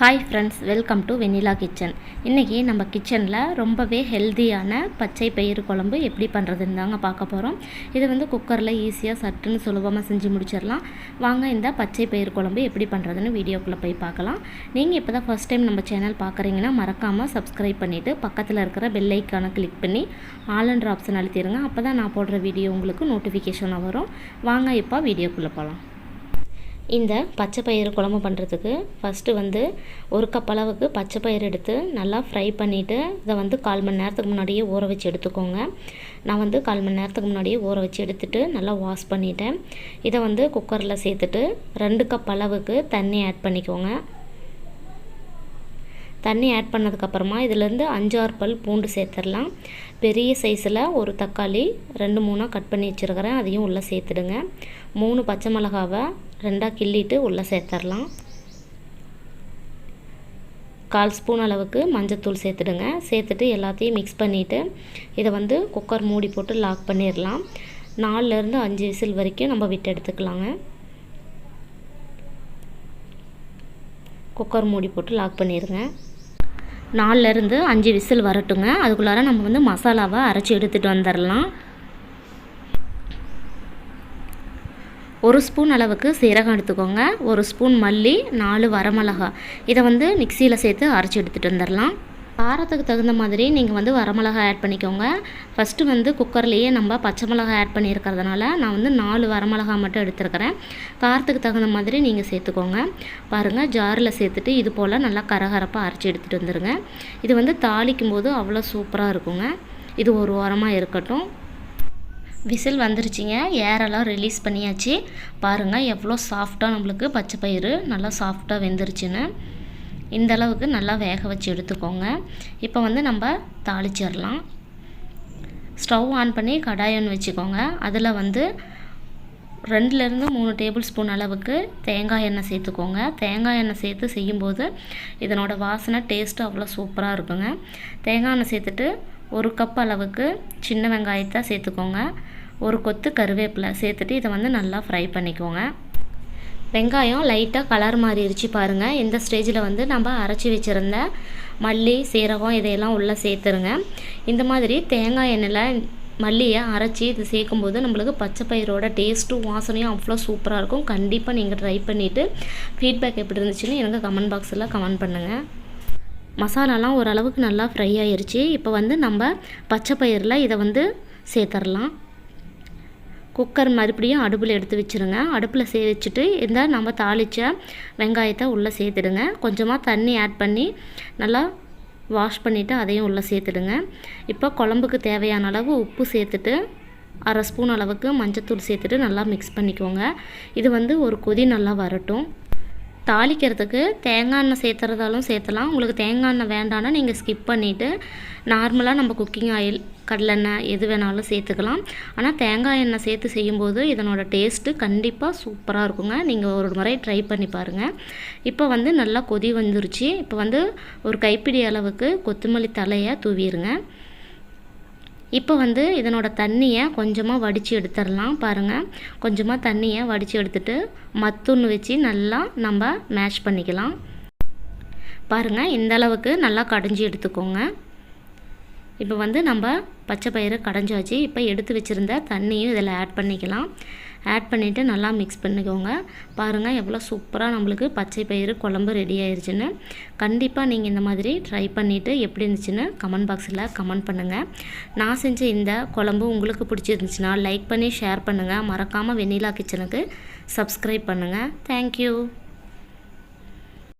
Hi friends, welcome to Vennila kitchen. இன்னைக்கு நம்ம கிச்சன்ல ரொம்பவே ஹெல்தியான பச்சை பயிறு குழம்பு எப்படி பண்றதுன்னு தாங்க பார்க்க போறோம். இது வந்து குக்கர்ல ஈஸியா சட்டுன்னு சுலபமா செஞ்சு முடிச்சிரலாம். வாங்க இந்த பச்சை பயிறு குழம்பு எப்படி பண்றதுன்னு வீடியோக்குள்ள போய் பார்க்கலாம். நீங்க இப்போதான் ஃபர்ஸ்ட் டைம் நம்ம சேனல் பார்க்கறீங்கன்னா மறக்காம subscribe பண்ணிட்டு பக்கத்துல இருக்கிற பெல் ஐகானை கிளிக் பண்ணி ஆல் என்ற ஆப்ஷன் அழுத்திடுங்க. அப்பதான் நான் போடுற வீடியோ உங்களுக்கு நோட்டிஃபிகேஷன் வரும். வாங்க இப்போ வீடியோக்குள்ள போலாம். இந்த பச்சை பயிறு குழம்பு பண்ணுறதுக்கு ஃபஸ்ட்டு வந்து ஒரு கப் அளவுக்கு பச்சை பயிறு எடுத்து நல்லா ஃப்ரை பண்ணிவிட்டு இதை வந்து 1/4 மணி நேரத்துக்கு முன்னாடியே ஊற வச்சு எடுத்துக்கோங்க. நான் வந்து 1/4 மணி நேரத்துக்கு முன்னாடியே ஊற வச்சு எடுத்துட்டு நல்லா வாஷ் பண்ணிவிட்டேன். இதை வந்து குக்கரில் சேர்த்துட்டு 2 கப் அளவுக்கு தண்ணி ஆட் பண்ணிக்கோங்க. தண்ணி ஆட் பண்ணதுக்கப்புறமா இதிலேருந்து 5-6 பல் பூண்டு சேர்த்துடலாம். பெரிய சைஸில் ஒரு தக்காளி 2-3 கட் பண்ணி வச்சுருக்கிறேன், அதையும் உள்ளே சேர்த்துடுங்க. 3 பச்சை மிளகாவை 2 கிள்ளிட்டு உள்ளே சேர்த்துடலாம். 1/4 ஸ்பூன் அளவுக்கு மஞ்சத்தூள் சேர்த்துடுங்க. சேர்த்துட்டு எல்லாத்தையும் மிக்ஸ் பண்ணிவிட்டு இதை வந்து குக்கர் மூடி போட்டு லாக் பண்ணிடலாம். 4-5 விசில் வரைக்கும் நம்ம விட்டு எடுத்துக்கலாங்க. குக்கர் மூடி போட்டு லாக் பண்ணிடுங்க. 4-5 விசில் வரட்டுங்க. அதுக்குள்ளார நம்ம வந்து மசாலாவை அரைச்சி எடுத்துகிட்டு வந்துடலாம். 1 ஸ்பூன் அளவுக்கு சீரகம் எடுத்துக்கோங்க. 1 ஸ்பூன் மல்லி, 4 வரமிளகா இதை வந்து மிக்சியில் சேர்த்து அரைச்சி எடுத்துகிட்டு வந்துடலாம். காரத்துக்கு தகுந்த மாதிரி நீங்கள் வந்து வரமிளகா ஆட் பண்ணிக்கோங்க. ஃபஸ்ட்டு வந்து குக்கர்லேயே நம்ம பச்சை மிளகா ஆட் பண்ணியிருக்கிறதுனால நான் வந்து 4 வரமிளகா மட்டும் எடுத்துருக்கிறேன். காரத்துக்கு தகுந்த மாதிரி நீங்கள் சேர்த்துக்கோங்க. பாருங்கள், ஜாரில் சேர்த்துட்டு இது போல் நல்லா கரகரப்பாக அரைச்சி எடுத்துகிட்டு வந்துடுங்க. இது வந்து தாளிக்கும் போது அவ்வளோ சூப்பராக இருக்குங்க. இது ஒரு ஓரமாக இருக்கட்டும். விசில் வந்துருச்சிங்க, ஏரெல்லாம் ரிலீஸ் பண்ணியாச்சு. பாருங்கள் எவ்வளோ சாஃப்டாக நம்மளுக்கு பச்சை பயிறு நல்லா சாஃப்டாக வெந்துருச்சுன்னு. இந்த அளவுக்கு நல்லா வேக வச்சு எடுத்துக்கோங்க. இப்போ வந்து நம்ம தாளிச்சிடலாம். ஸ்டவ் ஆன் பண்ணி கடாய் ஒன்று வச்சுக்கோங்க. அதில் வந்து 2-3 டேபிள் ஸ்பூன் அளவுக்கு தேங்காய் எண்ணெய் சேர்த்துக்கோங்க. தேங்காய் எண்ணெய் சேர்த்து செய்யும்போது இதனோட வாசனை டேஸ்ட்டு அவ்வளோ சூப்பராக இருக்குங்க. தேங்காய் எண்ணெய் சேர்த்துட்டு 1 கப் அளவுக்கு சின்ன வெங்காயத்தை சேர்த்துக்கோங்க. 1 கொத்து கருவேப்பிலை சேர்த்துட்டு இதை வந்து நல்லா ஃப்ரை பண்ணிக்கோங்க. வெங்காயம் லைட்டாக கலர் மாறிடுச்சு பாருங்கள். இந்த ஸ்டேஜில் வந்து நம்ம அரைச்சி வச்சுருந்த மல்லி, சீரகம் இதையெல்லாம் உள்ளே சேர்த்துருங்க. இந்த மாதிரி தேங்காய் எண்ணெயில் மல்லியை அரைச்சி இது சேர்க்கும்போது நம்மளுக்கு பச்சை பயிரோட டேஸ்ட்டும் வாசனையும் அவ்வளோ சூப்பராக இருக்கும். கண்டிப்பாக நீங்கள் ட்ரை பண்ணிவிட்டு ஃபீட்பேக் எப்படி இருந்துச்சுன்னு எனக்கு கமெண்ட் பாக்ஸில் கமெண்ட் பண்ணுங்கள். மசாலாலாம் ஓரளவுக்கு நல்லா ஃப்ரை ஆயிடுச்சு. இப்போ வந்து நம்ம பச்சை பயிரில் இதை வந்து சேர்த்துடலாம். குக்கர் மறுபடியும் அடுப்பில் எடுத்து வச்சுருங்க. அடுப்பில் வச்சுட்டு இந்த நம்ம தாளித்த வெங்காயத்தை உள்ளே சேர்த்துடுங்க. கொஞ்சமாக தண்ணி ஆட் பண்ணி நல்லா வாஷ் பண்ணிவிட்டு அதையும் உள்ளே சேர்த்துடுங்க. இப்போ குழம்புக்கு தேவையான அளவு உப்பு சேர்த்துட்டு 1/2 ஸ்பூன் அளவுக்கு மஞ்சத்தூள் சேர்த்துட்டு நல்லா மிக்ஸ் பண்ணிக்கோங்க. இது வந்து ஒரு கொதி நல்லா வரட்டும். தாளிக்கிறதுக்கு தேங்காய் எண்ணெய் சேர்த்துறதாலும் சேர்த்தலாம். உங்களுக்கு தேங்காய் எண்ணெய் வேண்டாம்னா நீங்கள் ஸ்கிப் பண்ணிவிட்டு நார்மலாக நம்ம குக்கிங் ஆயில், கடலெண்ணெய் எது வேணாலும் சேர்த்துக்கலாம். ஆனால் தேங்காய் எண்ணெய் சேர்த்து செய்யும்போது இதனோட டேஸ்ட்டு கண்டிப்பாக சூப்பராக இருக்குங்க. நீங்கள் ஒரு முறை ட்ரை பண்ணி பாருங்கள். இப்போ வந்து நல்லா கொதி வந்துருச்சு. இப்போ வந்து ஒரு கைப்பிடி அளவுக்கு கொத்தமல்லி தலையை தூவிடுங்க. இப்போ வந்து இதனோட தண்ணியை கொஞ்சமாக வடித்து எடுத்துடலாம். பாருங்கள், கொஞ்சமாக தண்ணியை வடித்து எடுத்துட்டு மத்தொன்று வச்சு நல்லா நம்ம மேஷ் பண்ணிக்கலாம். பாருங்கள், இந்த அளவுக்கு நல்லா கடைஞ்சி எடுத்துக்கோங்க. இப்போ வந்து நம்ம பச்சை பயிறு கடைஞ்சாச்சு. இப்போ எடுத்து வச்சுருந்த தண்ணியும் இதில் ஆட் பண்ணிக்கலாம். ஆட் பண்ணிவிட்டு நல்லா மிக்ஸ் பண்ணிக்கோங்க. பாருங்கள் எவ்வளோ சூப்பராக நம்மளுக்கு பச்சை பயிறு குழம்பு ரெடி ஆயிடுச்சுன்னு. கண்டிப்பாக நீங்கள் இந்த மாதிரி ட்ரை பண்ணிவிட்டு எப்படி இருந்துச்சுன்னு கமெண்ட் பாக்ஸில் கமெண்ட் பண்ணுங்கள். நான் செஞ்ச இந்த குழம்பு உங்களுக்கு பிடிச்சிருந்துச்சுன்னா லைக் பண்ணி ஷேர் பண்ணுங்கள். மறக்காமல் வெண்ணிலா கிச்சனுக்கு சப்ஸ்கிரைப் பண்ணுங்கள். தேங்க்யூ.